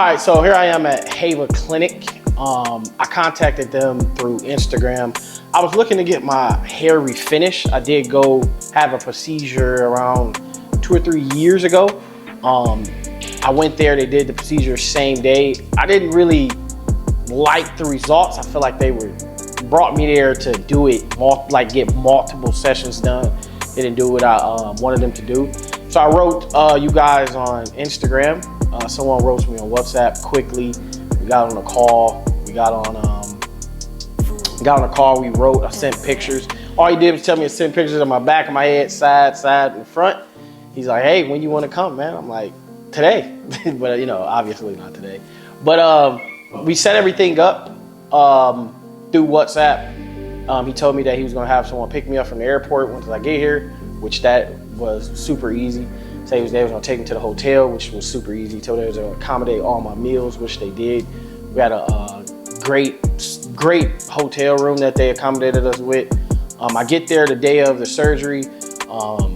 right, so here I am at Heva Clinic. I contacted them through Instagram. I was looking to get my hair refinished. I did go have a procedure around 2 or 3 years ago. I went there, they did the procedure same day. I didn't really like the results. I feel like they brought me there to do it, get multiple sessions done. They didn't do what I wanted them to do. So I wrote you guys on Instagram. Someone wrote me on WhatsApp quickly. We got on a call. We got on a call. We wrote. I sent pictures. All he did was tell me to send pictures of my back of my head, side, and front. He's like, "Hey, when you want to come, man?" I'm like, "Today," but you know, obviously not today. But we set everything up through WhatsApp. He told me that he was gonna have someone pick me up from the airport once I get here, which that was super easy. Say they was gonna take me to the hotel, which was super easy. He told me they was gonna accommodate all my meals, which they did. We had a great hotel room that they accommodated us with. I get there the day of the surgery. A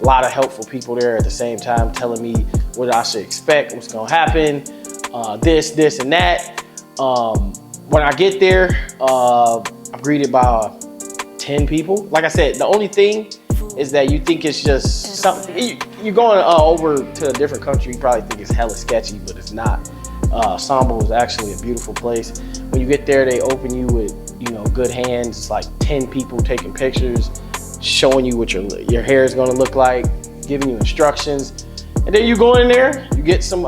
lot of helpful people there at the same time telling me what I should expect, what's gonna happen, this, and that. When I get there, I'm greeted by 10 people. Like I said, the only thing is that you think it's just something. You're going over to a different country, you probably think it's hella sketchy, but it's not. Istanbul is actually a beautiful place. When you get there, they open you with, good hands. It's like 10 people taking pictures, showing you what your hair is gonna look like, giving you instructions. And then you go in there, you get some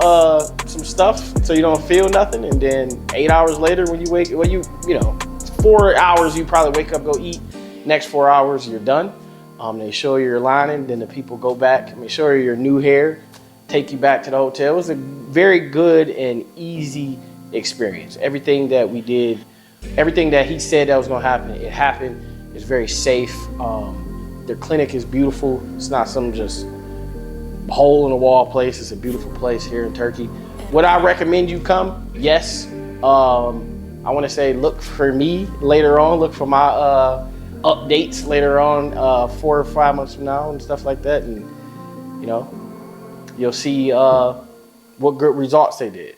stuff so you don't feel nothing. And then 8 hours later when you wake, 4 hours you probably wake up, go eat. Next 4 hours you're done. They show you your lining, then the people go back and they show you your new hair, take you back to the hotel. It was a very good and easy experience. Everything that we did, everything that he said that was gonna happen, it happened. It's very safe. Their clinic is beautiful. It's not some just hole in the wall place. It's a beautiful place here in Turkey. Would I recommend you come? Yes. I wanna say look for me later on, look for my updates later on, 4 or 5 months from now and stuff like that, and you'll see what good results they did.